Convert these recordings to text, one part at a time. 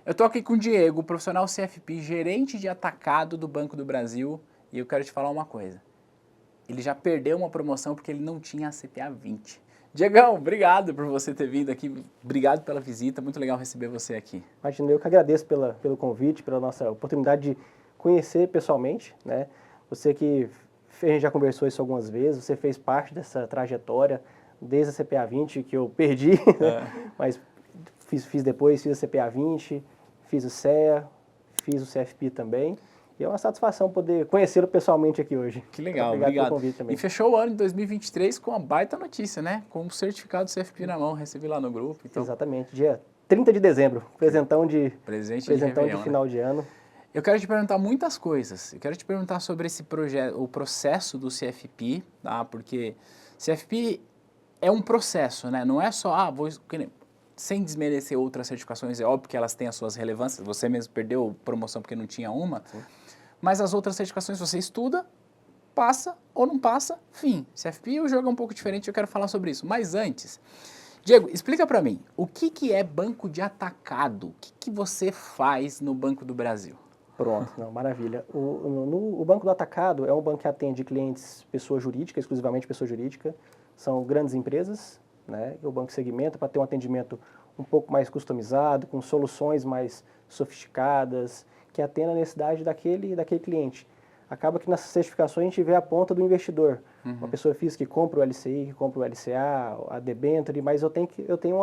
Eu tô aqui com o Diego, profissional CFP, gerente de atacado do Banco do Brasil, e eu quero te falar uma coisa. Ele já perdeu uma promoção porque ele não tinha a CPA 20. Diegão, obrigado por você ter vindo aqui, obrigado pela visita, muito legal receber você aqui. Imagina, eu que agradeço pelo convite, pela nossa oportunidade de conhecer pessoalmente, né? Você que a gente já conversou isso algumas vezes, você fez parte dessa trajetória desde a CPA 20 que eu perdi, né? Mas fiz depois, fiz a CPA 20, fiz o CEA, fiz o CFP também. E é uma satisfação poder conhecê-lo pessoalmente aqui hoje. Que Então, legal, obrigado pelo obrigado. convite E também. fechou o ano de 2023 com uma baita notícia, né? Com o certificado CFP na mão, recebi lá no grupo, então... Exatamente, dia 30 de dezembro, Presente de presentão de Réveillon, né? final de ano. Eu quero te perguntar muitas coisas. Eu quero te perguntar sobre esse projeto, o processo do CFP, tá? Porque CFP é um processo, né? Não é só, sem desmerecer outras certificações, é óbvio que elas têm as suas relevâncias. Você mesmo perdeu promoção porque não tinha uma. Sim. Mas as outras certificações você estuda, passa ou não passa, fim. CFP o jogo é um pouco diferente, eu quero falar sobre isso. Mas antes, Diego, explica para mim, o que é banco de atacado? O que você faz no Banco do Brasil? Pronto, não, maravilha. O Banco do Atacado é um banco que atende clientes pessoa jurídica, exclusivamente pessoa jurídica. São grandes empresas, né? O banco segmenta para ter um atendimento um pouco mais customizado, com soluções mais sofisticadas, que atendam a necessidade daquele cliente. Acaba que nessas certificações a gente vê a ponta do investidor. Uma pessoa física que compra o LCI, que compra o LCA, a debênture, mas eu tenho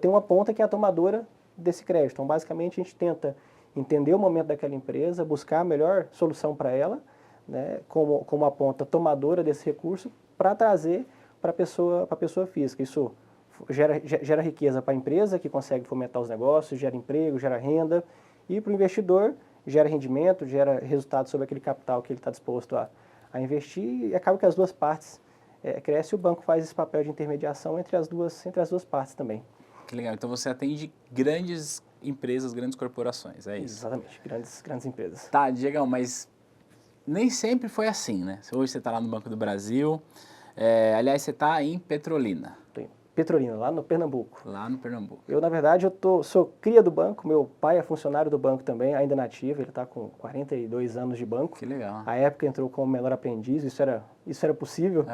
uma ponta que é a tomadora desse crédito. Então, basicamente, a gente tenta entender o momento daquela empresa, buscar a melhor solução para ela, né, como a ponta tomadora desse recurso, para trazer para a pessoa física. Isso gera riqueza para a empresa, que consegue fomentar os negócios, gera emprego, gera renda, e para o investidor, gera rendimento, gera resultado sobre aquele capital que ele está disposto a investir, e acaba que as duas partes crescem, e o banco faz esse papel de intermediação entre as duas partes também. Que legal, então você atende grandes empresas, grandes corporações, é isso? Exatamente, grandes empresas. Tá, Diegão, mas nem sempre foi assim, né? Hoje você está lá no Banco do Brasil, aliás, você está em Petrolina. Estou em Petrolina, lá no Pernambuco. Lá no Pernambuco. Eu, na verdade, sou cria do banco, meu pai é funcionário do banco também, ainda nativo, ele está com 42 anos de banco. Que legal. À época entrou como menor aprendiz, isso era possível,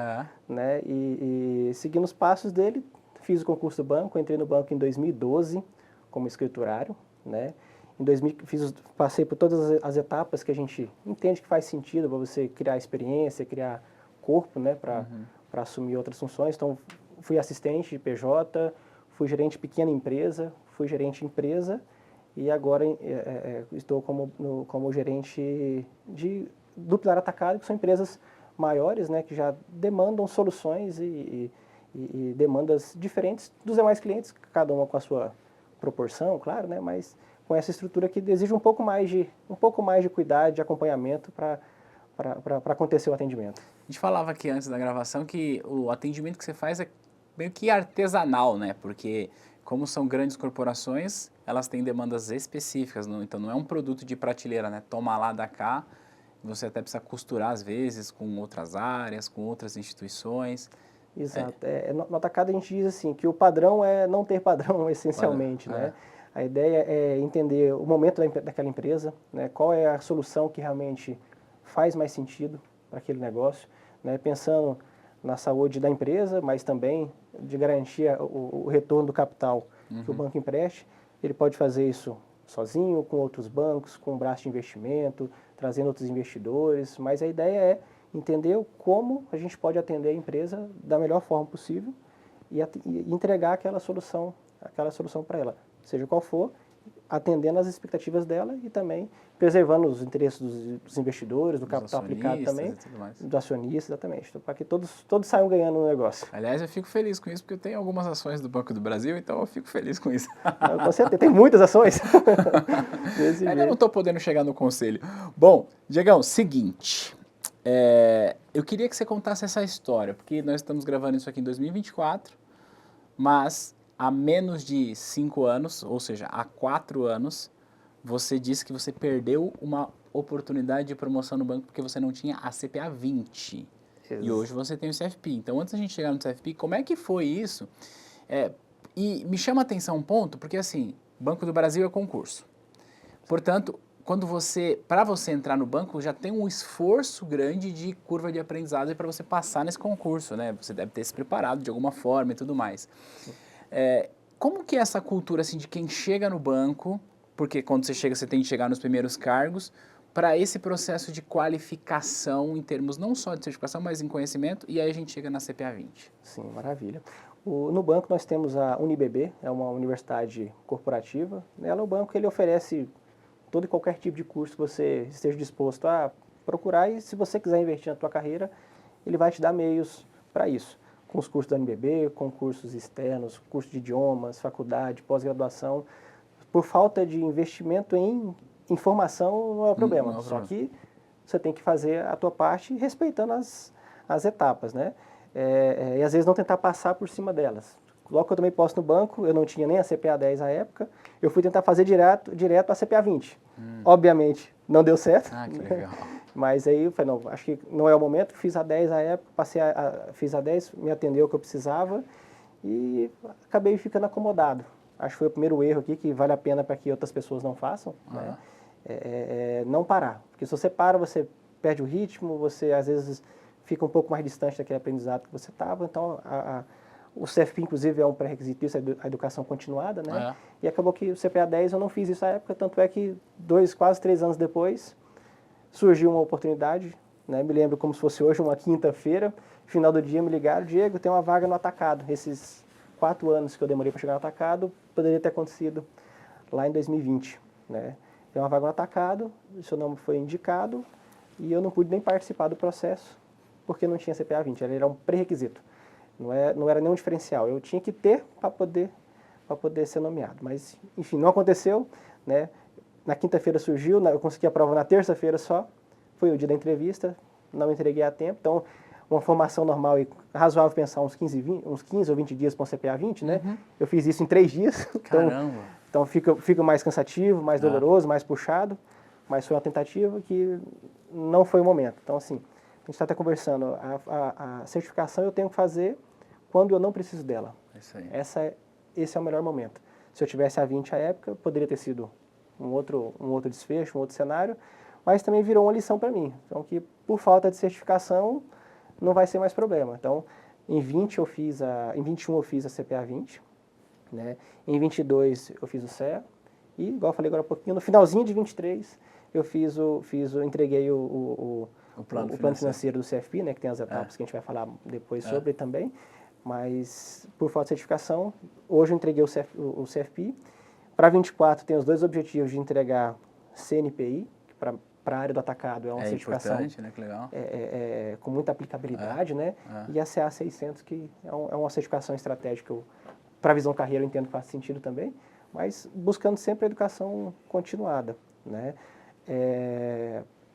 né? E seguindo os passos dele, fiz o concurso do banco, entrei no banco em 2012 como escriturário, né? Em 2000, passei por todas as etapas que a gente entende que faz sentido para você criar experiência, criar corpo, né, para assumir outras funções. Então, fui assistente de PJ, fui gerente de pequena empresa, fui gerente de empresa e agora estou como gerente do Pilar Atacado, que são empresas maiores, né, que já demandam soluções e demandas diferentes dos demais clientes, cada uma com a sua proporção, claro, né, mas com essa estrutura que exige um pouco mais de cuidado, de acompanhamento para acontecer o atendimento. A gente falava aqui antes da gravação que o atendimento que você faz é meio que artesanal, né? Porque como são grandes corporações, elas têm demandas específicas, então não é um produto de prateleira, né? Toma lá, dá cá, você até precisa costurar às vezes com outras áreas, com outras instituições. Exato. No atacado a gente diz assim, que o padrão é não ter padrão, essencialmente, né? A ideia é entender o momento daquela empresa, né? Qual é a solução que realmente faz mais sentido para aquele negócio, né? Pensando na saúde da empresa, mas também de garantir o retorno do capital que o banco empreste. Ele pode fazer isso sozinho, com outros bancos, com um braço de investimento, trazendo outros investidores, mas a ideia é entender como a gente pode atender a empresa da melhor forma possível e entregar aquela solução para ela, seja qual for, atendendo às expectativas dela e também preservando os interesses dos investidores, do capital aplicado também, do acionista, exatamente, então, para que todos saiam ganhando no negócio. Aliás, eu fico feliz com isso, porque eu tenho algumas ações do Banco do Brasil, então eu fico feliz com isso. Com certeza, tem muitas ações. Ainda não estou podendo chegar no conselho. Bom, Diegão, seguinte, eu queria que você contasse essa história, porque nós estamos gravando isso aqui em 2024, mas há menos de 5 anos, ou seja, há 4 anos, você disse que você perdeu uma oportunidade de promoção no banco porque você não tinha a CPA 20. E hoje você tem o CFP. Então, antes da gente chegar no CFP, como é que foi isso? E me chama a atenção um ponto, porque assim, Banco do Brasil é concurso. Portanto, para você entrar no banco, já tem um esforço grande de curva de aprendizado para você passar nesse concurso, né? Você deve ter se preparado de alguma forma e tudo mais. Como que é essa cultura assim, de quem chega no banco, porque quando você chega você tem que chegar nos primeiros cargos, para esse processo de qualificação em termos não só de certificação, mas em conhecimento, e aí a gente chega na CPA 20? Sim, maravilha. No banco nós temos a UniBB, é uma universidade corporativa. Ela é o banco que ele oferece todo e qualquer tipo de curso que você esteja disposto a procurar, e se você quiser investir na tua carreira, ele vai te dar meios para isso. Com os cursos da UniBB, com cursos externos, curso de idiomas, faculdade, pós-graduação. Por falta de investimento em informação não é o problema, só que você tem que fazer a tua parte respeitando as etapas, né? E às vezes não tentar passar por cima delas. Logo que eu tomei posse no banco, eu não tinha nem a CPA 10 à época, eu fui tentar fazer direto a CPA 20. Obviamente, não deu certo. Ah, que legal. Mas aí eu falei, não, acho que não é o momento, fiz a 10 à época, fiz a 10, me atendeu o que eu precisava e acabei ficando acomodado. Acho que foi o primeiro erro aqui que vale a pena para que outras pessoas não façam, né? Não parar. Porque se você para, você perde o ritmo, você às vezes fica um pouco mais distante daquele aprendizado que você estava. Então, o CFP, inclusive, é um pré-requisito, isso é a educação continuada, né? E acabou que o CPA 10 eu não fiz isso à época, tanto é que quase 3 anos depois, surgiu uma oportunidade, né? Me lembro como se fosse hoje, uma quinta-feira, final do dia me ligaram, Diego, tem uma vaga no atacado. Esses 4 anos que eu demorei para chegar no atacado, poderia ter acontecido lá em 2020, né? Tem uma vaga no atacado, o seu nome foi indicado e eu não pude nem participar do processo porque não tinha CPA 20, ele era um pré-requisito, não era nenhum diferencial, eu tinha que ter para poder ser nomeado, mas enfim, não aconteceu, né? Na quinta-feira surgiu, eu consegui a prova na terça-feira só, foi o dia da entrevista, não entreguei a tempo, então uma formação normal e razoável pensar uns 15 ou 20 dias para um CPA 20, né? Eu fiz isso em 3 dias. Caramba! Então fica mais cansativo, mais doloroso, mais puxado, mas foi uma tentativa que não foi o momento. Então assim, a gente está até conversando, a certificação eu tenho que fazer quando eu não preciso dela. Isso aí. Esse é o melhor momento. Se eu tivesse a 20 à época, poderia ter sido um outro desfecho, um outro cenário, mas também virou uma lição para mim. Então que por falta de certificação não vai ser mais problema. Então, em 21 eu fiz a CPA 20, né? Em 22 eu fiz o CEA e, igual eu falei agora há pouquinho, no finalzinho de 23 eu entreguei o plano financeiro do CFP, né? Que tem as etapas que a gente vai falar depois sobre também, mas por falta de certificação, hoje eu entreguei o CFP. Para 24 tem os 2 objetivos de entregar CNPI, que para a área do atacado é uma certificação importante, né? Que legal. Com muita aplicabilidade, né? E a CA 600, que é uma certificação estratégica para a visão carreira, eu entendo que faz sentido também, mas buscando sempre a educação continuada, né?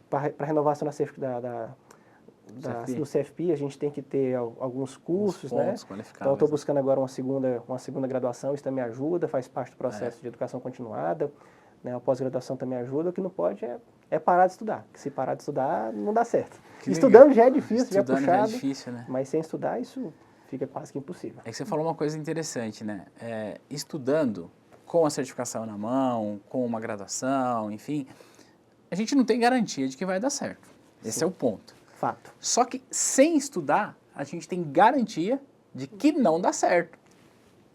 Para renovação do CFP, a gente tem que ter alguns cursos, né? Então, eu estou buscando agora uma segunda graduação, isso também ajuda, faz parte do processo de educação continuada, né? A pós-graduação também ajuda, o que não pode é parar de estudar, porque se parar de estudar, não dá certo. Estudando já é difícil, já é puxado, né? Mas sem estudar, isso fica quase que impossível. É que você falou uma coisa interessante, né? Estudando, com a certificação na mão, com uma graduação, enfim, a gente não tem garantia de que vai dar certo. Esse é o ponto. Fato. Só que sem estudar, a gente tem garantia de que não dá certo.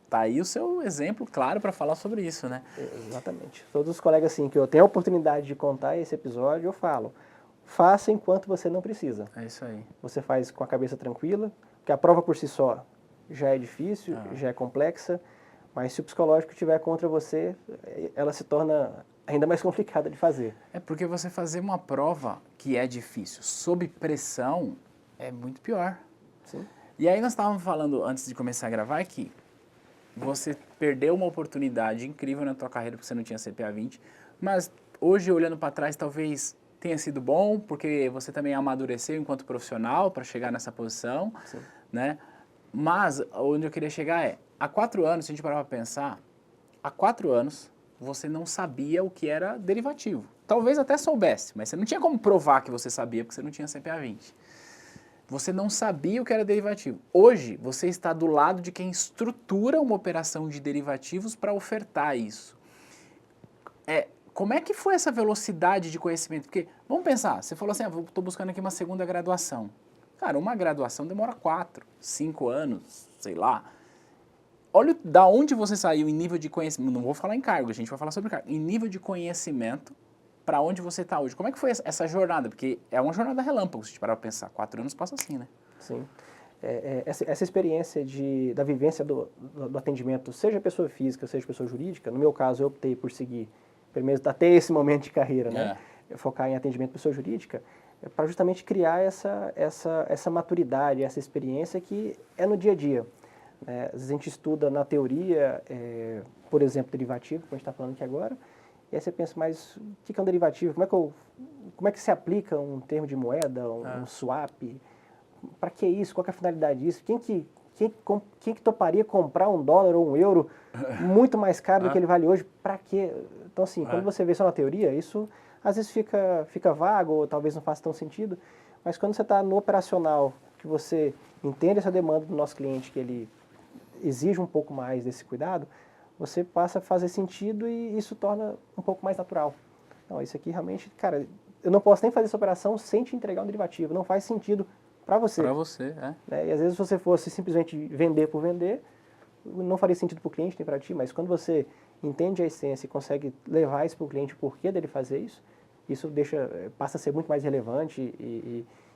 Tá aí o seu exemplo claro para falar sobre isso, né? Exatamente. Todos os colegas assim, que eu tenho a oportunidade de contar esse episódio, eu falo, faça enquanto você não precisa. É isso aí. Você faz com a cabeça tranquila, porque a prova por si só já é difícil, já é complexa, mas se o psicológico estiver contra você, ela se torna ainda mais complicada de fazer. É porque você fazer uma prova que é difícil sob pressão é muito pior. Sim. E aí nós estávamos falando antes de começar a gravar que você perdeu uma oportunidade incrível na tua carreira porque você não tinha CPA 20, mas hoje olhando para trás talvez tenha sido bom porque você também amadureceu enquanto profissional para chegar nessa posição, né? Mas onde eu queria chegar há 4 anos, se a gente parar para pensar, há 4 anos você não sabia o que era derivativo. Talvez até soubesse, mas você não tinha como provar que você sabia porque você não tinha CPA 20. Você não sabia o que era derivativo. Hoje, você está do lado de quem estrutura uma operação de derivativos para ofertar isso. como é que foi essa velocidade de conhecimento? Porque, vamos pensar, você falou assim, estou buscando aqui uma segunda graduação. Cara, uma graduação demora 4, 5 anos, sei lá. Olha da onde você saiu em nível de conhecimento, não vou falar em cargo, a gente vai falar sobre cargo, em nível de conhecimento, para onde você está hoje. Como é que foi essa jornada? Porque é uma jornada relâmpago, se a gente parar para pensar. 4 anos passa assim, né? Sim. Essa experiência da vivência do atendimento, seja pessoa física, seja pessoa jurídica, no meu caso eu optei por seguir, pelo menos até esse momento de carreira, né? Focar em atendimento pessoa jurídica, para justamente criar essa maturidade, essa experiência que é no dia a dia. Às vezes a gente estuda na teoria, por exemplo, derivativo, como a gente está falando aqui agora, e aí você pensa, mas o que é um derivativo? Como é que se aplica um termo de moeda, um swap? Para que isso? Qual que é a finalidade disso? Quem que toparia comprar $1 ou €1 muito mais caro do que ele vale hoje? Para quê? Então, assim, quando você vê só na teoria, isso às vezes fica vago ou talvez não faça tão sentido, mas quando você está no operacional, que você entende essa demanda do nosso cliente, que ele exige um pouco mais desse cuidado, você passa a fazer sentido e isso torna um pouco mais natural. Então, isso aqui realmente, cara, eu não posso nem fazer essa operação sem te entregar um derivativo, não faz sentido para você. Para você, E às vezes se você fosse simplesmente vender por vender, não faria sentido para o cliente nem para ti, mas quando você entende a essência e consegue levar isso para o cliente, o porquê dele fazer isso passa a ser muito mais relevante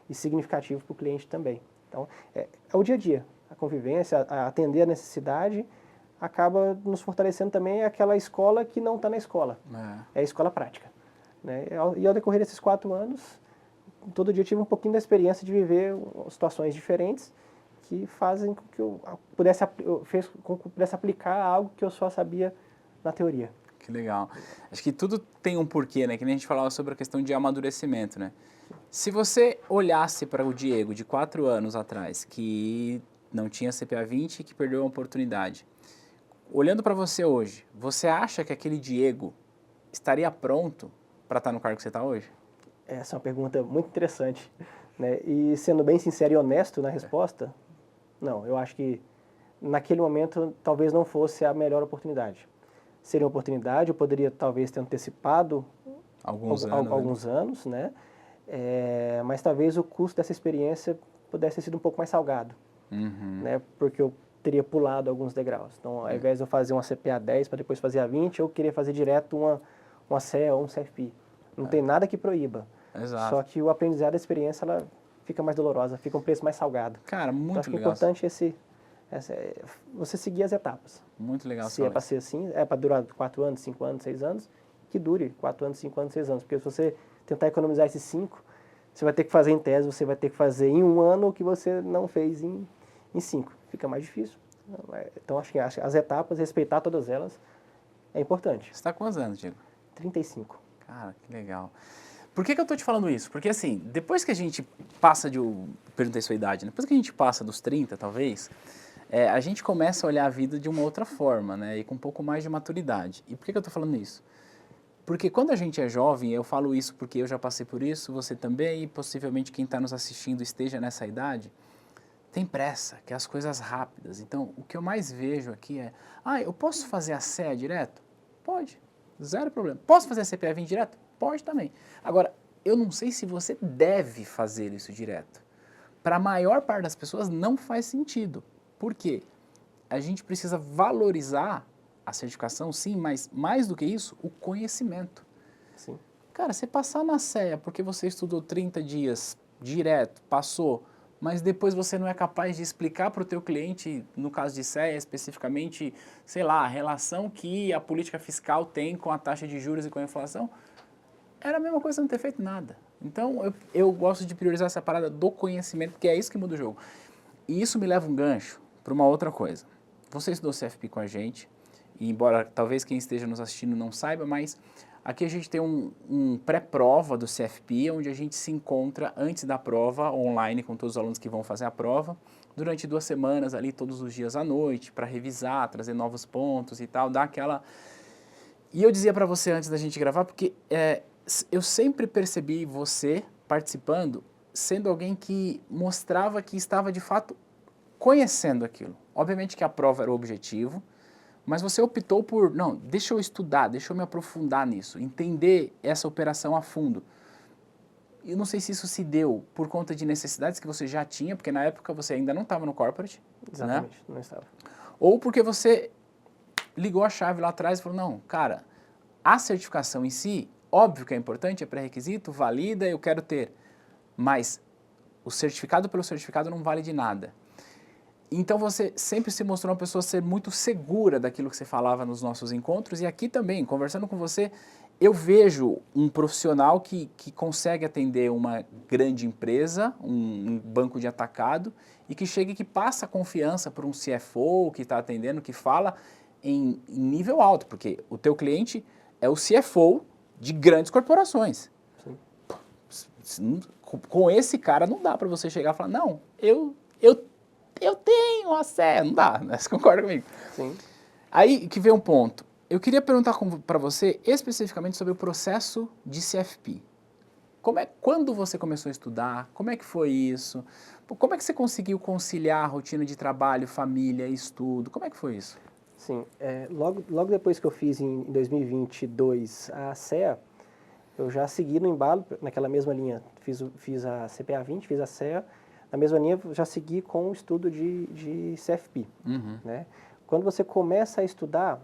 e significativo para o cliente também. Então, é o dia a dia, a convivência, a atender a necessidade, acaba nos fortalecendo também aquela escola que não está na escola, é a escola prática. Né? E ao decorrer desses 4 anos, todo dia eu tive um pouquinho da experiência de viver situações diferentes que fazem com que eu pudesse aplicar algo que eu só sabia na teoria. Que legal. Acho que tudo tem um porquê, né? Que nem a gente falava sobre a questão de amadurecimento, né? Se você olhasse para o Diego de 4 anos atrás, que não tinha CPA 20 e que perdeu a oportunidade, olhando para você hoje, você acha que aquele Diego estaria pronto para estar no cargo que você está hoje? Essa é uma pergunta muito interessante, né? E sendo bem sincero e honesto na resposta, não, eu acho que naquele momento talvez não fosse a melhor oportunidade. Seria uma oportunidade, eu poderia talvez ter antecipado alguns anos, né? Mas talvez o custo dessa experiência pudesse ter sido um pouco mais salgado, né? Porque eu teria pulado alguns degraus. Então, ao invés de eu fazer uma CPA 10 para depois fazer a 20, eu queria fazer direto uma CE ou um CFP. Não tem nada que proíba. Exato. Só que o aprendizado da experiência, ela fica mais dolorosa, fica um preço mais salgado. Cara, muito então, acho legal. Que o importante você seguir as etapas. Muito legal. Se é para ser assim, é para durar 4 anos, 5 anos, 6 anos, que dure 4 anos, 5 anos, 6 anos. Porque se você tentar economizar esses 5, você vai ter que fazer em tese, você vai ter que fazer em 1 ano o que você não fez em 5. Fica mais difícil. Então, acho que as etapas, respeitar todas elas, é importante. Você está com quantos anos, Diego? 35. Cara, que legal. Por que eu estou te falando isso? Porque assim, depois que a gente passa perguntei sua idade, né? Depois que a gente passa dos 30, talvez, a gente começa a olhar a vida de uma outra forma, né? E com um pouco mais de maturidade. E por que eu estou falando isso? Porque quando a gente é jovem, eu falo isso porque eu já passei por isso, você também, e possivelmente quem está nos assistindo esteja nessa idade, tem pressa, quer as coisas rápidas. Então, o que eu mais vejo aqui é, eu posso fazer a CEA direto? Pode, zero problema. Posso fazer a CPA 20 direto? Pode também. Agora, eu não sei se você deve fazer isso direto. Para a maior parte das pessoas não faz sentido. Por quê? A gente precisa valorizar a certificação, sim, mas mais do que isso, o conhecimento. Sim. Cara, você passar na CEA porque você estudou 30 dias direto, passou, mas depois você não é capaz de explicar para o teu cliente, no caso de CEA especificamente, sei lá, a relação que a política fiscal tem com a taxa de juros e com a inflação, era a mesma coisa não ter feito nada. Então, eu gosto de priorizar essa parada do conhecimento, porque é isso que muda o jogo. E isso me leva um gancho para uma outra coisa. Você estudou CFP com a gente, e embora talvez quem esteja nos assistindo não saiba, mas aqui a gente tem um pré-prova do CFP, onde a gente se encontra antes da prova, online, com todos os alunos que vão fazer a prova, durante 2 semanas ali, todos os dias à noite, para revisar, trazer novos pontos e tal, dar aquela... E eu dizia para você antes da gente gravar, porque eu sempre percebi você participando sendo alguém que mostrava que estava de fato conhecendo aquilo. Obviamente que a prova era o objetivo, mas você optou por, não, deixa eu estudar, deixa eu me aprofundar nisso, entender essa operação a fundo. Eu não sei se isso se deu por conta de necessidades que você já tinha, porque na época você ainda não estava no corporate. Exatamente, né? não estava. Ou porque você ligou a chave lá atrás e falou, não, cara, a certificação em si, óbvio que é importante, é pré-requisito, valida, eu quero ter, mas o certificado pelo certificado não vale de nada. Então você sempre se mostrou uma pessoa ser muito segura daquilo que você falava nos nossos encontros, e aqui também, conversando com você, eu vejo um profissional que consegue atender uma grande empresa, um banco de atacado, e que chega e que passa confiança para um CFO que está atendendo, que fala em nível alto, porque o teu cliente é o CFO de grandes corporações. Sim. Com esse cara não dá para você chegar e falar, não, eu tenho acesso, não dá, né? Você concorda comigo? Sim. Aí que vem um ponto. Eu queria perguntar para você especificamente sobre o processo de CFP. Quando você começou a estudar? Como é que foi isso? Como é que você conseguiu conciliar a rotina de trabalho, família, estudo? Como é que foi isso? Sim, logo depois que eu fiz em 2022 a CEA, eu já segui no embalo, naquela mesma linha, fiz a CPA 20, fiz a CEA, na mesma linha já segui com o estudo de CFP. Uhum. Né? Quando você começa a estudar,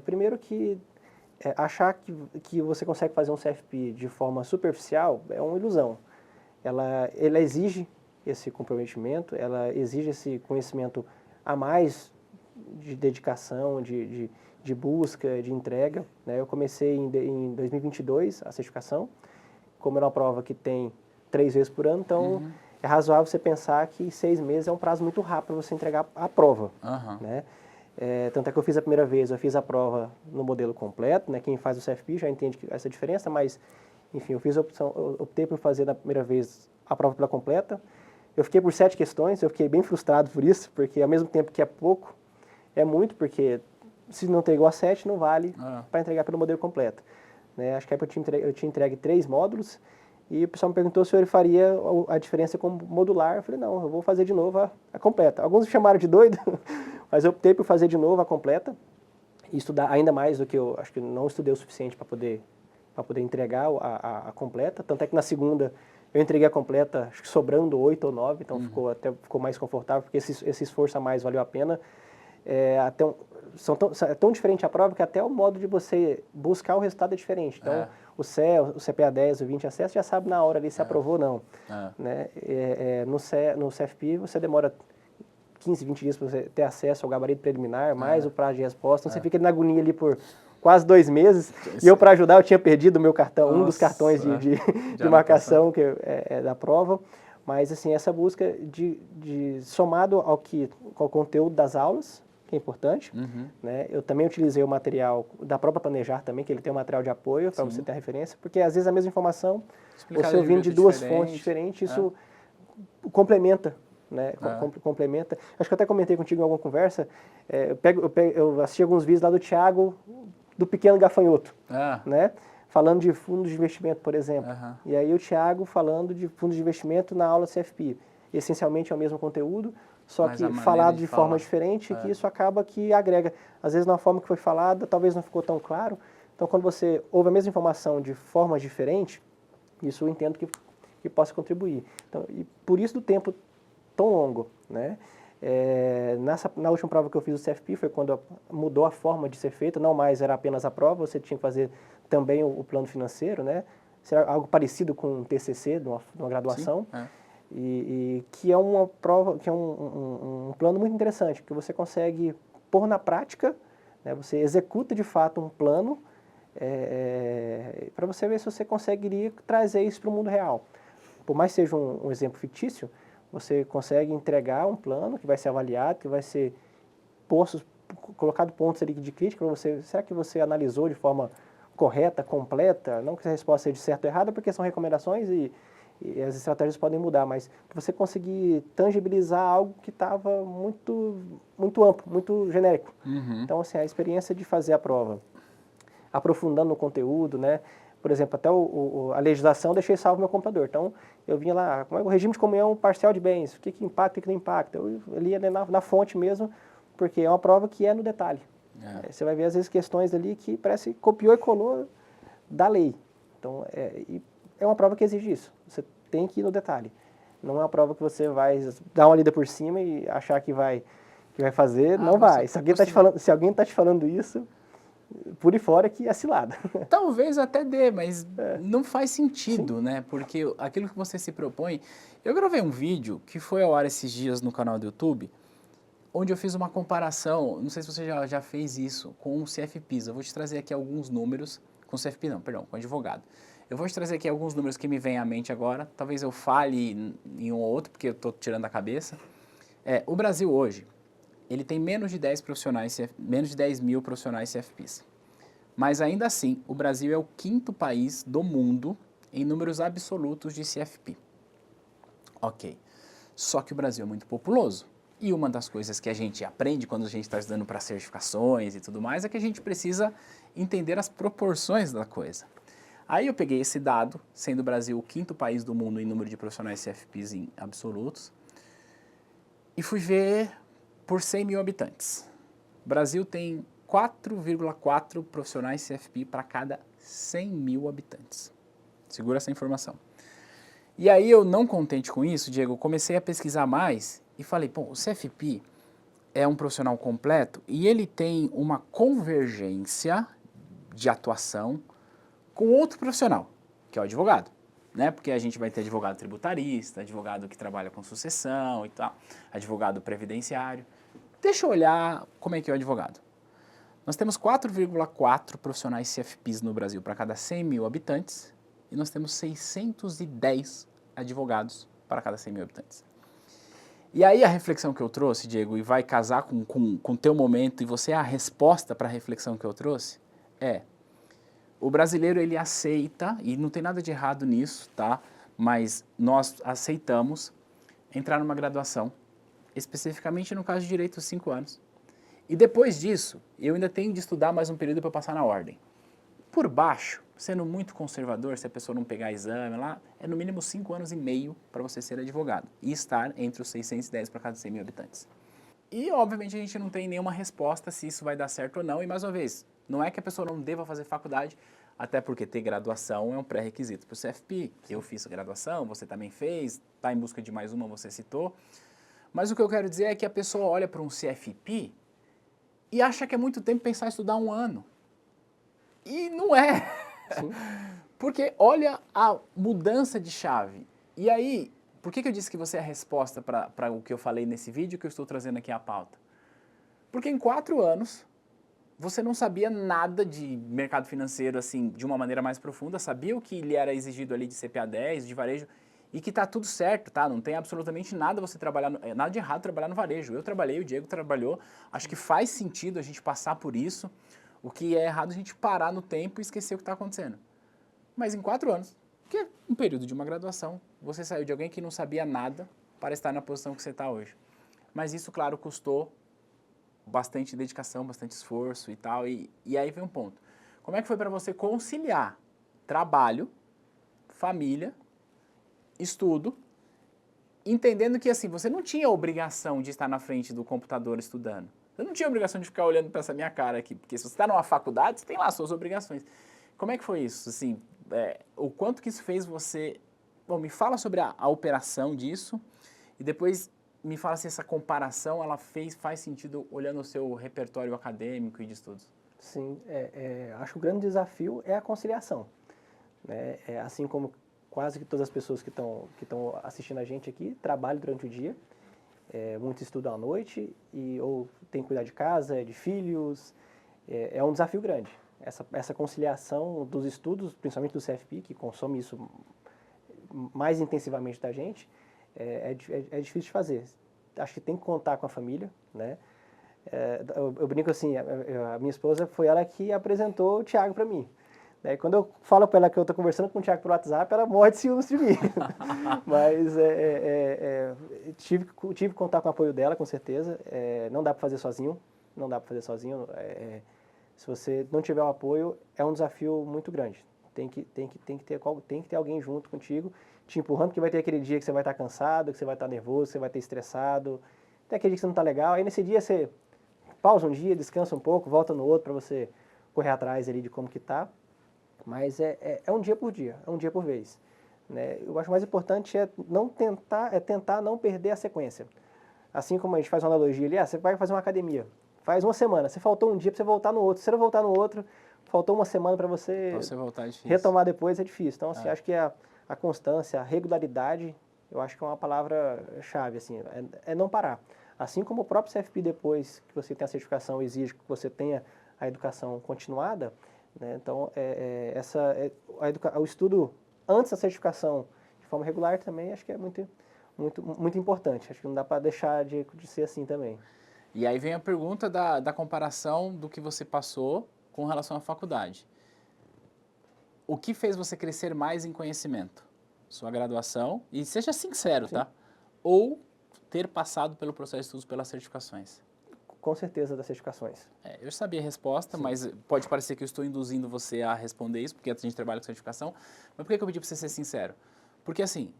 primeiro que achar que você consegue fazer um CFP de forma superficial é uma ilusão. Ela exige esse comprometimento, ela exige esse conhecimento a mais de dedicação, de busca, de entrega. Né? Eu comecei em 2022 a certificação, como é uma prova que tem 3 vezes por ano, então é razoável você pensar que 6 meses é um prazo muito rápido para você entregar a prova. Né? Tanto é que eu fiz a primeira vez, eu fiz a prova no modelo completo, né? Quem faz o CFP já entende essa diferença, mas enfim, eu optei por fazer na primeira vez a prova pela completa. Eu fiquei por 7 questões, eu fiquei bem frustrado por isso, porque ao mesmo tempo que é pouco, é muito, porque se não tem igual a 7, não vale para entregar pelo modelo completo. Né? Acho que eu tinha entregue 3 módulos, e o pessoal me perguntou se eu faria a diferença com modular. Eu falei, não, eu vou fazer de novo a completa. Alguns me chamaram de doido, mas eu optei por fazer de novo a completa, e estudar ainda mais do que eu acho que não estudei o suficiente para poder entregar a completa. Tanto é que na segunda eu entreguei a completa, acho que sobrando 8 ou 9, então ficou mais confortável, porque esse esforço a mais valeu a pena. É tão diferente a prova que até o modo de você buscar o resultado é diferente. Então, o CEA, o CPA 10, o 20 acesso, já sabe na hora ali se aprovou ou não. Né? No CFP, você demora 15, 20 dias para você ter acesso ao gabarito preliminar, mais o prazo de resposta. Então, você fica na agonia ali por quase 2 meses. E eu, para ajudar, eu tinha perdido o meu cartão, um dos cartões de marcação da prova. Mas, assim, essa busca somado ao conteúdo das aulas, que é importante. Né? Eu também utilizei o material da própria Planejar também, que ele tem um material de apoio para você ter a referência, porque às vezes a mesma informação, você ouvindo de 2 fontes diferentes, isso complementa. Né? Complementa. Acho que eu até comentei contigo em alguma conversa, eu assisti alguns vídeos lá do Thiago, do Pequeno Gafanhoto, né? Falando de fundos de investimento, por exemplo. E aí o Thiago falando de fundos de investimento na aula CFP. Essencialmente é o mesmo conteúdo, só que falado de forma diferente, que isso acaba que agrega. Às vezes na forma que foi falada, talvez não ficou tão claro. Então quando você ouve a mesma informação de formas diferentes, isso eu entendo que possa contribuir. Então, e por isso do tempo tão longo, né? Na última prova que eu fiz o CFP foi quando mudou a forma de ser feita, não mais era apenas a prova, você tinha que fazer também o plano financeiro, né? Será algo parecido com um TCC, de uma graduação. Sim, e que é uma prova, que é um plano muito interessante, porque você consegue pôr na prática, né? Você executa de fato um plano para você ver se você conseguiria trazer isso para o mundo real. Por mais que seja um exemplo fictício, você consegue entregar um plano que vai ser avaliado, que vai ser colocado pontos ali de crítica para você. Será que você analisou de forma correta, completa? Não que a resposta seja de certo ou errada, porque são recomendações e as estratégias podem mudar, mas que você conseguir tangibilizar algo que estava muito, muito amplo, muito genérico. Então, assim, a experiência de fazer a prova, aprofundando no conteúdo, né? Por exemplo, até a legislação eu deixei salvo no meu computador. Então, eu vinha lá, como é o regime de comunhão parcial de bens, o que impacta, o que não impacta. Eu lia na fonte mesmo, porque é uma prova que é no detalhe. Você vai ver, às vezes, questões ali que parece que copiou e colou da lei. Então, é uma prova que exige isso. Você tem que ir no detalhe. Não é uma prova que você vai dar uma lida por cima e achar que vai fazer. Não vai. Se alguém está te falando isso, por e fora que é cilada. Talvez até dê, mas não faz sentido, né? Porque aquilo que você se propõe... Eu gravei um vídeo que foi ao ar esses dias no canal do YouTube, onde eu fiz uma comparação, não sei se você já fez isso, com o CFPs. Eu vou te trazer aqui alguns números, com o CFP não, perdão, com o advogado. Eu vou te trazer aqui alguns números que me vêm à mente agora, talvez eu fale em um ou outro, porque eu estou tirando da cabeça. O Brasil hoje, ele tem menos de 10 mil profissionais CFPs. Mas ainda assim, o Brasil é o 5º país do mundo em números absolutos de CFP. Ok. Só que o Brasil é muito populoso. E uma das coisas que a gente aprende quando a gente está estudando para certificações e tudo mais é que a gente precisa entender as proporções da coisa. Aí eu peguei esse dado, sendo o Brasil o 5º país do mundo em número de profissionais CFPs em absolutos, e fui ver por 100 mil habitantes. O Brasil tem 4,4 profissionais CFP para cada 100 mil habitantes. Segura essa informação. E aí eu, não contente com isso, Diego, comecei a pesquisar mais e falei, pô, o CFP é um profissional completo e ele tem uma convergência de atuação com outro profissional, que é o advogado, né? Porque a gente vai ter advogado tributarista, advogado que trabalha com sucessão e tal, advogado previdenciário. Deixa eu olhar como é que é o advogado. Nós temos 4,4 profissionais CFPs no Brasil para cada 100 mil habitantes e nós temos 610 advogados para cada 100 mil habitantes. E aí a reflexão que eu trouxe, Diego, e vai casar com o teu momento, e você é a resposta para a reflexão que eu trouxe, o brasileiro ele aceita, e não tem nada de errado nisso, tá? Mas nós aceitamos entrar numa graduação, especificamente no caso de direito, 5 anos. E depois disso, eu ainda tenho de estudar mais um período para passar na ordem. Por baixo, sendo muito conservador, se a pessoa não pegar exame lá, é no mínimo 5 anos e meio para você ser advogado e estar entre os 610 para cada 100 mil habitantes. E, obviamente, a gente não tem nenhuma resposta se isso vai dar certo ou não. E, mais uma vez, não é que a pessoa não deva fazer faculdade, até porque ter graduação é um pré-requisito para o CFP. Eu fiz graduação, você também fez, está em busca de mais uma, você citou. Mas o que eu quero dizer é que a pessoa olha para um CFP e acha que é muito tempo pensar em estudar 1 ano. E não é. Sim. Porque olha a mudança de chave. E aí, por que eu disse que você é a resposta para o que eu falei nesse vídeo que eu estou trazendo aqui à pauta? Porque em 4 anos, você não sabia nada de mercado financeiro assim de uma maneira mais profunda, sabia o que lhe era exigido ali de CPA 10, de varejo, e que tá tudo certo, tá? Não tem absolutamente nada você trabalhar, nada de errado trabalhar no varejo. Eu trabalhei, o Diego trabalhou, acho que faz sentido a gente passar por isso. O que é errado é a gente parar no tempo e esquecer o que está acontecendo. Mas em 4 anos, que é um período de uma graduação, você saiu de alguém que não sabia nada para estar na posição que você está hoje. Mas isso, claro, custou bastante dedicação, bastante esforço e tal. E aí vem um ponto. Como é que foi para você conciliar trabalho, família, estudo, entendendo que assim, você não tinha obrigação de estar na frente do computador estudando. Você não tinha obrigação de ficar olhando para essa minha cara aqui, porque se você está numa faculdade, você tem lá as suas obrigações. Como é que foi isso? Assim, o quanto que isso fez você... Bom, me fala sobre a operação disso e depois me fala se essa comparação ela faz sentido olhando o seu repertório acadêmico e de estudos. Sim, acho que o grande desafio é a conciliação. Né? Assim como quase que todas as pessoas que estão assistindo a gente aqui trabalham durante o dia, muitos estudam à noite, ou tem que cuidar de casa, de filhos, é um desafio grande. Essa conciliação dos estudos, principalmente do CFP, que consome isso mais intensivamente da gente, é difícil de fazer. Acho que tem que contar com a família, né? Eu brinco assim, a minha esposa foi ela que apresentou o Thiago para mim. Quando eu falo para ela que eu estou conversando com o Thiago por WhatsApp, ela morre de ciúmes de mim. Mas tive que contar com o apoio dela, com certeza. Não dá para fazer sozinho, não dá para fazer sozinho. Se você não tiver o apoio, é um desafio muito grande. Tem que ter alguém junto contigo, te empurrando, porque vai ter aquele dia que você vai estar cansado, que você vai estar nervoso, que você vai estar estressado. Tem aquele dia que você não está legal, aí nesse dia você pausa um dia, descansa um pouco, volta no outro para você correr atrás ali de como que tá. Mas é um dia por dia, é um dia por vez. Né? Eu acho mais importante tentar não perder a sequência. Assim como a gente faz uma analogia ali, você vai fazer uma academia, faz uma semana, você faltou um dia para você voltar no outro, se você não voltar no outro, faltou uma semana para você voltar é difícil. Retomar depois é difícil. Então, assim, acho que a constância, a regularidade, eu acho que é uma palavra-chave, assim, é não parar. Assim como o próprio CFP, depois que você tem a certificação, exige que você tenha a educação continuada, né? Então, o estudo antes da certificação de forma regular também acho que é muito importante. Acho que não dá para deixar de ser assim também. E aí vem a pergunta da comparação do que você passou com relação à faculdade. O que fez você crescer mais em conhecimento? Sua graduação, e seja sincero, Sim. tá? Ou ter passado pelo processo de estudos pelas certificações? Com certeza das certificações. Eu sabia a resposta, Sim. mas pode parecer que eu estou induzindo você a responder isso, porque a gente trabalha com certificação. Mas por que eu pedi para você ser sincero? Porque, assim,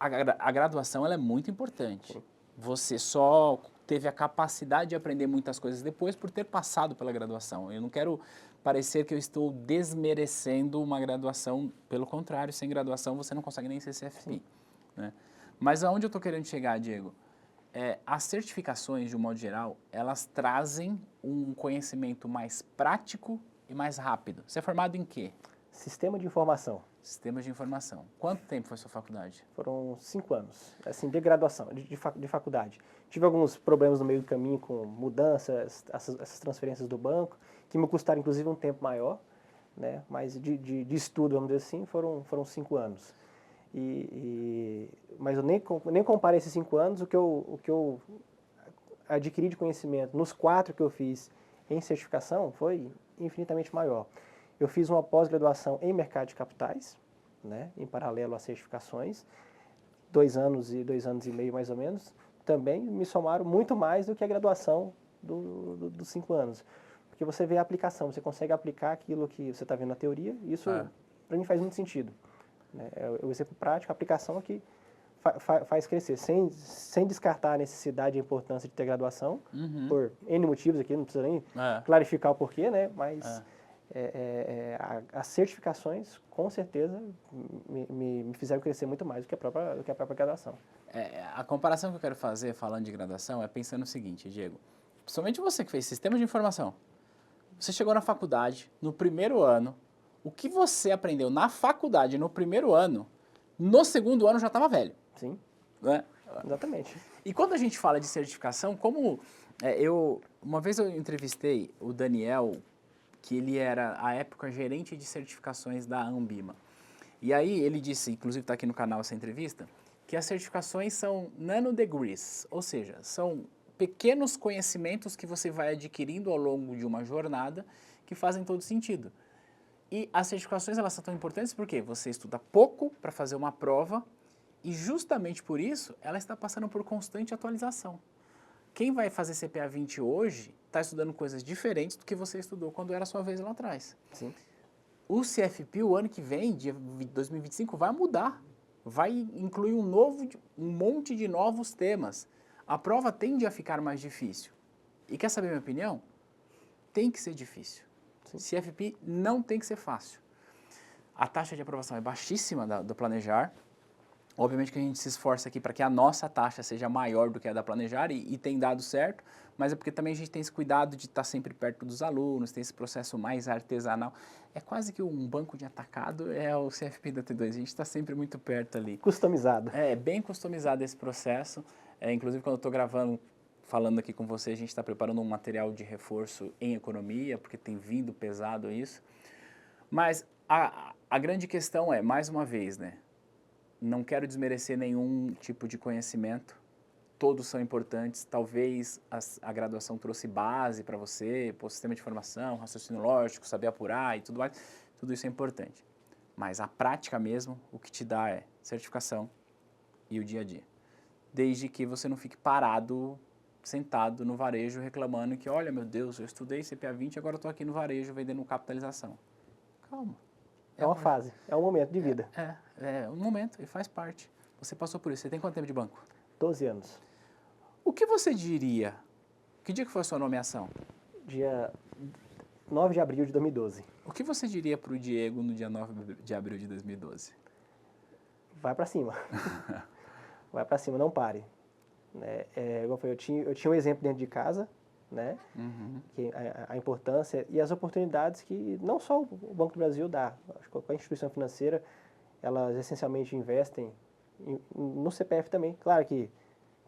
a graduação ela é muito importante. Sim. Você só teve a capacidade de aprender muitas coisas depois por ter passado pela graduação. Eu não quero parecer que eu estou desmerecendo uma graduação. Pelo contrário, sem graduação você não consegue nem ser CFP. Né? Mas aonde eu estou querendo chegar, Diego? As certificações, de um modo geral, elas trazem um conhecimento mais prático e mais rápido. Você é formado em quê? Sistema de informação. Sistemas de informação. Quanto tempo foi sua faculdade? Foram 5 anos, assim, de graduação, de faculdade. Tive alguns problemas no meio do caminho com mudanças, essas transferências do banco, que me custaram inclusive um tempo maior, né? Mas de estudo, vamos dizer assim, foram 5 anos. Mas eu nem comparo esses 5 anos, o que eu adquiri de conhecimento nos 4 que eu fiz em certificação foi infinitamente maior. Eu fiz uma pós-graduação em mercado de capitais, né, em paralelo às certificações, 2 anos e 2 anos e meio mais ou menos, também me somaram muito mais do que a graduação dos 5 anos. Porque você vê a aplicação, você consegue aplicar aquilo que você está vendo na teoria, e isso para mim faz muito sentido. Né? O exemplo prático, a aplicação aqui faz crescer, sem descartar a necessidade e a importância de ter graduação, por N motivos aqui, não precisa nem clarificar o porquê, né? Mas as certificações, com certeza, me fizeram crescer muito mais do que a própria graduação. A comparação que eu quero fazer, falando de graduação, é pensando no seguinte, Diego. Principalmente você que fez sistema de informação. Você chegou na faculdade, no primeiro ano, o que você aprendeu na faculdade no primeiro ano, no segundo ano já estava velho. Sim, né? Exatamente. E quando a gente fala de certificação, uma vez eu entrevistei o Daniel, que ele era, à época, gerente de certificações da Ambima. E aí ele disse, inclusive está aqui no canal essa entrevista, que as certificações são nanodegrees, ou seja, são pequenos conhecimentos que você vai adquirindo ao longo de uma jornada que fazem todo sentido. E as certificações, elas são tão importantes porque você estuda pouco para fazer uma prova e justamente por isso ela está passando por constante atualização. Quem vai fazer CPA 20 hoje está estudando coisas diferentes do que você estudou quando era a sua vez lá atrás. Sim. O CFP, o ano que vem, de 2025, vai mudar. Vai incluir um monte de novos temas. A prova tende a ficar mais difícil. E quer saber a minha opinião? Tem que ser difícil. Sim. CFP não tem que ser fácil. A taxa de aprovação é baixíssima do Planejar. Obviamente que a gente se esforça aqui para que a nossa taxa seja maior do que a da Planejar e tem dado certo, mas é porque também a gente tem esse cuidado de estar sempre perto dos alunos, tem esse processo mais artesanal. É quase que um banco de atacado, é o CFP da T2, a gente está sempre muito perto ali. Customizado. É bem customizado esse processo, inclusive quando eu estou gravando, falando aqui com você, a gente está preparando um material de reforço em economia, porque tem vindo pesado isso. Mas a grande questão é, mais uma vez, né? Não quero desmerecer nenhum tipo de conhecimento, todos são importantes, talvez a graduação trouxe base para você, sistema de informação, raciocínio lógico, saber apurar e tudo mais, tudo isso é importante. Mas a prática mesmo, o que te dá é certificação e o dia a dia. Desde que você não fique parado, sentado no varejo reclamando que, olha, meu Deus, eu estudei CPA 20 e agora estou aqui no varejo vendendo capitalização. Calma. É uma fase, é um momento de vida. É um momento e faz parte. Você passou por isso. Você tem quanto tempo de banco? 12 anos. O que você diria Que dia que foi a sua nomeação? Dia 9 de abril de 2012. O que você diria para o Diego no dia 9 de abril de 2012? Vai para cima. Vai para cima, não pare. Né? Igual eu tinha um exemplo dentro de casa, né? Que a importância e as oportunidades que não só o Banco do Brasil dá. Acho que qualquer instituição financeira, elas essencialmente investem no CPF também. Claro que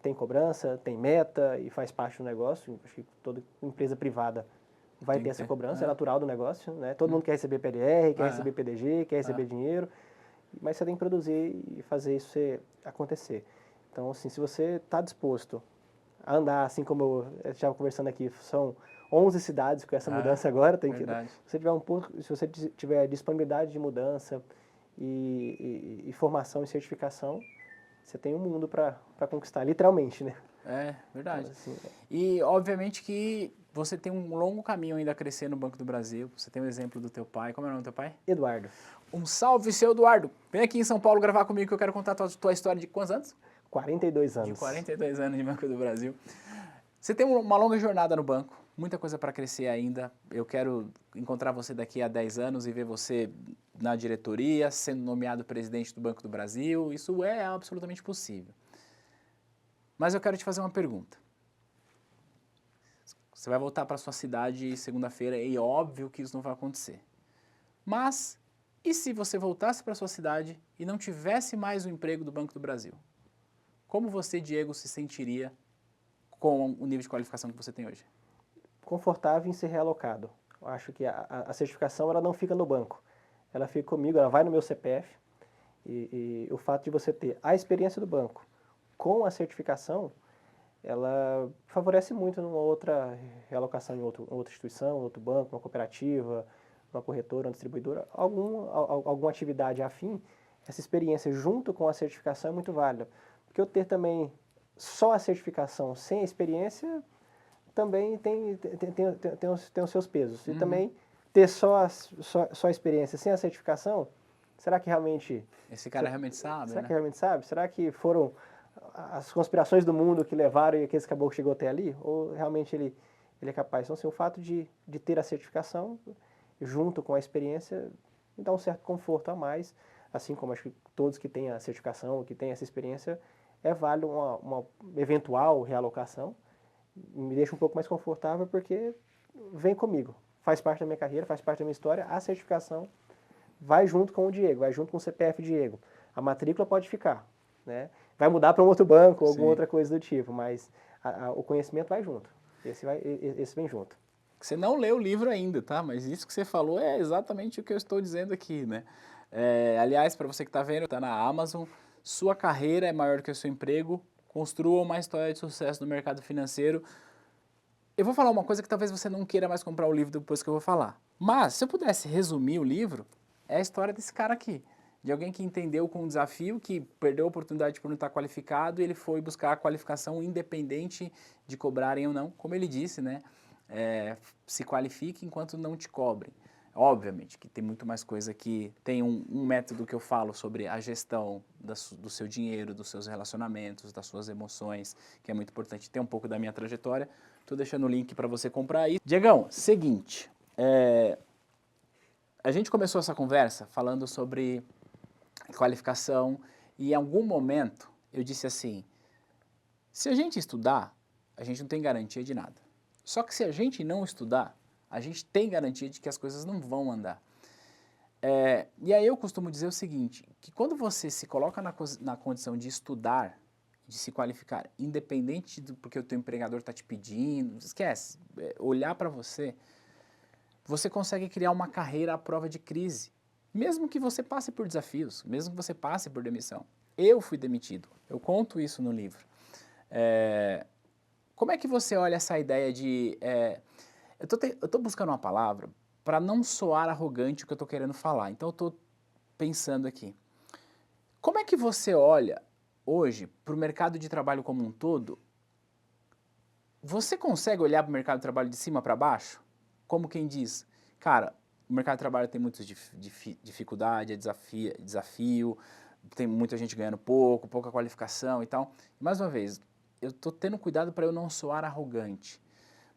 tem cobrança, tem meta e faz parte do negócio. Acho que toda empresa privada vai ter essa cobrança, é natural do negócio, né? Todo mundo quer receber PDR, quer receber PDG, quer receber dinheiro, mas você tem que produzir e fazer isso acontecer. Então, assim, se você está disposto a andar, assim como eu estava conversando aqui, são 11 cidades com essa mudança agora, se você tiver disponibilidade de mudança e formação e certificação, você tem um mundo para conquistar, literalmente, né? É, verdade. Então, assim, e, obviamente, que você tem um longo caminho ainda a crescer no Banco do Brasil. Você tem o exemplo do teu pai. Como é o nome do teu pai? Eduardo. Um salve, seu Eduardo. Vem aqui em São Paulo gravar comigo que eu quero contar a tua história de quantos anos? 42 anos. De 42 anos de Banco do Brasil. Você tem uma longa jornada no banco, muita coisa para crescer ainda. Eu quero encontrar você daqui a 10 anos e ver você na diretoria, sendo nomeado presidente do Banco do Brasil. Isso é absolutamente possível. Mas eu quero te fazer uma pergunta. Você vai voltar para sua cidade segunda-feira e é óbvio que isso não vai acontecer. Mas, e se você voltasse para sua cidade e não tivesse mais o emprego do Banco do Brasil? Como você, Diego, se sentiria com o nível de qualificação que você tem hoje? Confortável em ser realocado. Eu acho que a certificação ela não fica no banco. Ela fica comigo, ela vai no meu CPF. E o fato de você ter a experiência do banco com a certificação, ela favorece muito numa outra realocação em outra instituição, outro banco, uma cooperativa, uma corretora, uma distribuidora, alguma atividade afim, essa experiência junto com a certificação é muito válida. Porque eu ter também só a certificação sem a experiência também tem os seus pesos. E também ter só a experiência sem a certificação, será que realmente... Esse cara realmente sabe, Será né? que realmente sabe? Será que foram as conspirações do mundo que levaram e aquele caboclo chegou até ali? Ou realmente ele é capaz? Então, assim, o fato de ter a certificação junto com a experiência me dá um certo conforto a mais, assim como acho que todos que têm a certificação, que têm essa experiência, é válido uma eventual realocação, me deixa um pouco mais confortável porque vem comigo, faz parte da minha carreira, faz parte da minha história, a certificação vai junto com o Diego, vai junto com o CPF Diego. A matrícula pode ficar, né? Vai mudar para um outro banco, ou alguma outra coisa do tipo, mas o conhecimento vai junto. Esse vem junto. Você não leu o livro ainda, tá? Mas isso que você falou é exatamente o que eu estou dizendo aqui, né? Aliás, para você que está vendo, está na Amazon, sua carreira é maior que o seu emprego, construa uma história de sucesso no mercado financeiro. Eu vou falar uma coisa que talvez você não queira mais comprar o livro depois que eu vou falar. Mas, se eu pudesse resumir o livro, é a história desse cara aqui. De alguém que entendeu com um desafio, que perdeu a oportunidade por não estar qualificado, e ele foi buscar a qualificação independente de cobrarem ou não. Como ele disse, né? Se qualifique enquanto não te cobrem. Obviamente que tem muito mais coisa aqui. Tem um método que eu falo sobre a gestão do seu dinheiro, dos seus relacionamentos, das suas emoções, que é muito importante. Tem um pouco da minha trajetória. Estou deixando o link para você comprar aí. Diegão, seguinte. A gente começou essa conversa falando sobre qualificação e em algum momento eu disse assim, se a gente estudar, a gente não tem garantia de nada. Só que se a gente não estudar, a gente tem garantia de que as coisas não vão andar. E aí eu costumo dizer o seguinte, que quando você se coloca na condição de estudar, de se qualificar, independente do porque o teu empregador está te pedindo, esquece, olhar para você, você consegue criar uma carreira à prova de crise. Mesmo que você passe por desafios, mesmo que você passe por demissão. Eu fui demitido, eu conto isso no livro. Como é que você olha essa ideia de... eu tô buscando uma palavra para não soar arrogante o que eu estou querendo falar. Então eu estou pensando aqui. Como é que você olha hoje para o mercado de trabalho como um todo? Você consegue olhar para o mercado de trabalho de cima para baixo? Como quem diz, cara, o mercado de trabalho tem muitas dificuldade, é desafio, tem muita gente ganhando pouco, pouca qualificação e tal. E mais uma vez, eu estou tendo cuidado para eu não soar arrogante.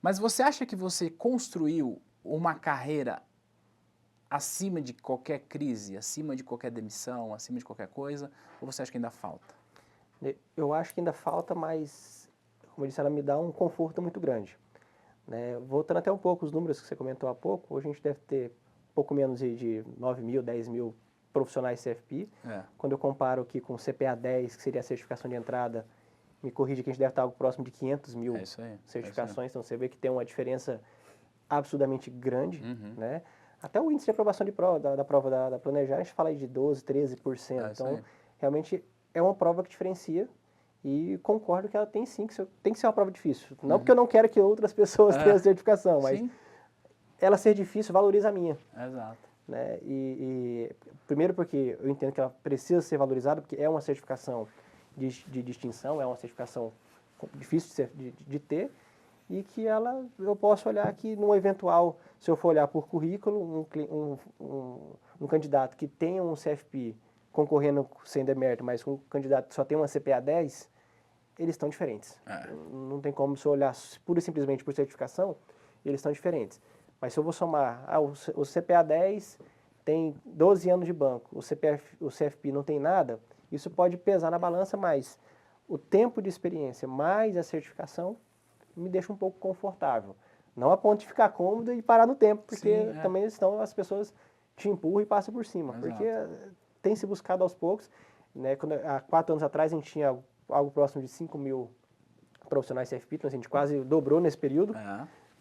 Mas você acha que você construiu uma carreira acima de qualquer crise, acima de qualquer demissão, acima de qualquer coisa? Ou você acha que ainda falta? Eu acho que ainda falta, mas, como eu disse, ela me dá um conforto muito grande. Né? Voltando até um pouco os números que você comentou há pouco, hoje a gente deve ter pouco menos de 9 mil, 10 mil profissionais CFP. Quando eu comparo aqui com o CPA 10, que seria a certificação de entrada, me corrige que a gente deve estar algo próximo de 500 mil certificações, então você vê que tem uma diferença absurdamente grande, né? Até o índice de aprovação de prova, da prova da Planejar, a gente fala aí de 12%, 13%. Então, realmente é uma prova que diferencia e concordo que ela tem sim, tem que ser uma prova difícil. Não porque eu não quero que outras pessoas tenham a certificação, mas ela ser difícil valoriza a minha. Exato. Né? Primeiro porque eu entendo que ela precisa ser valorizada, porque é uma certificação de distinção, é uma certificação difícil de ter, e que eu posso olhar aqui num eventual, se eu for olhar por currículo, um candidato que tenha um CFP concorrendo sem demérito, mas um candidato que só tem uma CPA 10, eles estão diferentes. Não tem como se eu olhar pura e simplesmente por certificação, eles estão diferentes. Mas se eu vou somar, o CPA 10 tem 12 anos de banco, o CFP não tem nada, isso pode pesar na balança, mas o tempo de experiência mais a certificação me deixa um pouco confortável. Não a ponto de ficar cômodo e parar no tempo, porque também senão as pessoas te empurram e passam por cima. Exato. Porque tem se buscado aos poucos. Né? Há 4 anos atrás a gente tinha algo próximo de 5 mil profissionais CFP, então a gente quase dobrou nesse período.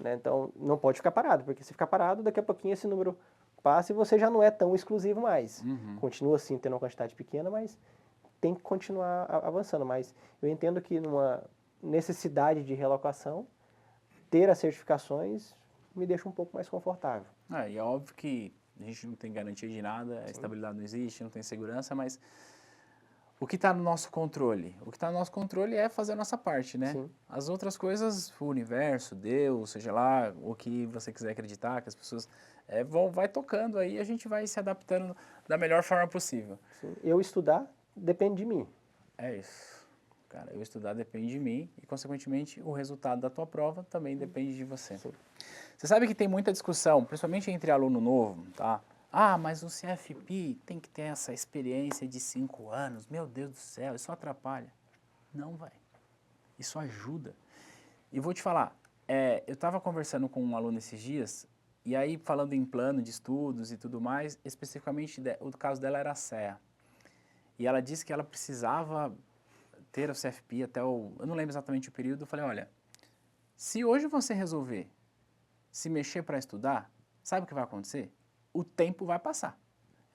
Né? Então não pode ficar parado, porque se ficar parado, daqui a pouquinho esse número passa e você já não é tão exclusivo mais. Continua assim, tendo uma quantidade pequena, mas tem que continuar avançando. Mas eu entendo que numa necessidade de relocação, ter as certificações me deixa um pouco mais confortável. E é óbvio que a gente não tem garantia de nada, a estabilidade não existe, não tem segurança, mas o que está no nosso controle? O que está no nosso controle é fazer a nossa parte, né? Sim. As outras coisas, o universo, Deus, seja lá, o que você quiser acreditar, que as pessoas vai tocando aí, a gente vai se adaptando da melhor forma possível. Sim. Eu estudar depende de mim. É isso. Cara, eu estudar depende de mim e, consequentemente, o resultado da tua prova também depende de você. Sim. Você sabe que tem muita discussão, principalmente entre aluno novo, tá? Mas o CFP tem que ter essa experiência de 5 anos. Meu Deus do céu, isso atrapalha. Não vai. Isso ajuda. E vou te falar, eu estava conversando com um aluno esses dias, e aí falando em plano de estudos e tudo mais, especificamente o caso dela era a CEA. E ela disse que ela precisava ter o CFP até eu não lembro exatamente o período, eu falei, olha, se hoje você resolver se mexer para estudar, sabe o que vai acontecer? O tempo vai passar.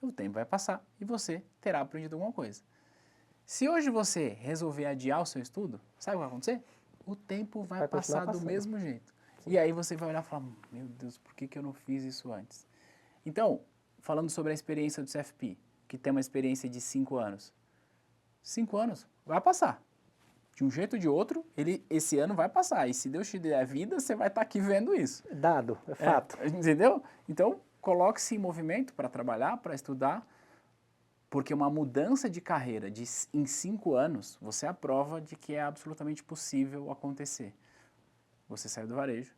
O tempo vai passar e você terá aprendido alguma coisa. Se hoje você resolver adiar o seu estudo, sabe o que vai acontecer? O tempo vai passar do mesmo jeito. Sim. E aí você vai olhar e falar, meu Deus, por que eu não fiz isso antes? Então, falando sobre a experiência do CFP, que tem uma experiência de 5 anos. 5 anos, vai passar. De um jeito ou de outro, esse ano vai passar. E se Deus te der a vida, você vai estar aqui vendo isso. Dado, é fato. Entendeu? Então, coloque-se em movimento para trabalhar, para estudar, porque uma mudança de carreira em 5 anos, você é a prova de que é absolutamente possível acontecer. Você saiu do varejo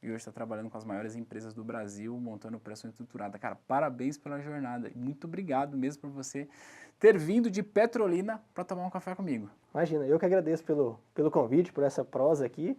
e hoje está trabalhando com as maiores empresas do Brasil, montando operação estruturada. Cara, parabéns pela jornada. Muito obrigado mesmo por você ter vindo de Petrolina para tomar um café comigo. Imagina, eu que agradeço pelo convite, por essa prosa aqui.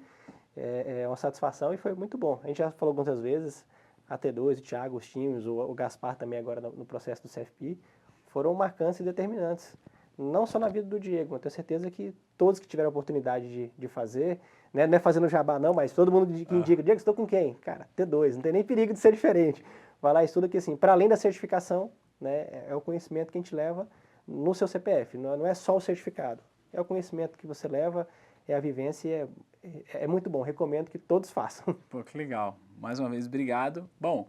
É uma satisfação e foi muito bom. A gente já falou algumas vezes, a T2, o Thiago, os times, o Gaspar também agora no processo do CFP, foram marcantes e determinantes. Não só na vida do Diego, eu tenho certeza que todos que tiveram a oportunidade de fazer, né, não é fazendo jabá não, mas todo mundo que indica, Diego, estou com quem? Cara, T2, não tem nem perigo de ser diferente. Vai lá e estuda que assim, para além da certificação, né, é o conhecimento que a gente leva no seu CPF, não é só o certificado. É o conhecimento que você leva, é a vivência e é muito bom. Recomendo que todos façam. Pô, que legal. Mais uma vez, obrigado. Bom,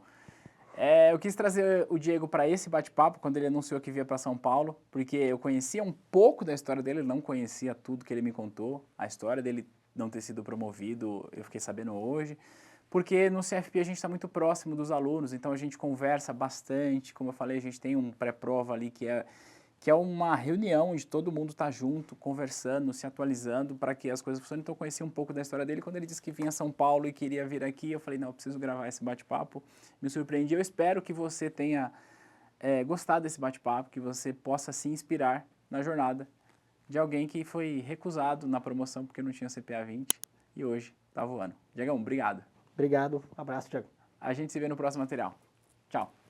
eu quis trazer o Diego para esse bate-papo quando ele anunciou que vinha para São Paulo, porque eu conhecia um pouco da história dele, não conhecia tudo que ele me contou. A história dele não ter sido promovido, eu fiquei sabendo hoje. Porque no CFP a gente está muito próximo dos alunos, então a gente conversa bastante. Como eu falei, a gente tem um pré-prova ali que que é uma reunião onde todo mundo está junto, conversando, se atualizando para que as coisas funcionem. Então eu conheci um pouco da história dele. Quando ele disse que vinha a São Paulo e queria vir aqui, eu falei, não, eu preciso gravar esse bate-papo. Me surpreendi. Eu espero que você tenha gostado desse bate-papo, que você possa se inspirar na jornada de alguém que foi recusado na promoção porque não tinha CPA 20 e hoje está voando. Diegão, obrigado. Obrigado, abraço, Thiago. A gente se vê no próximo material. Tchau.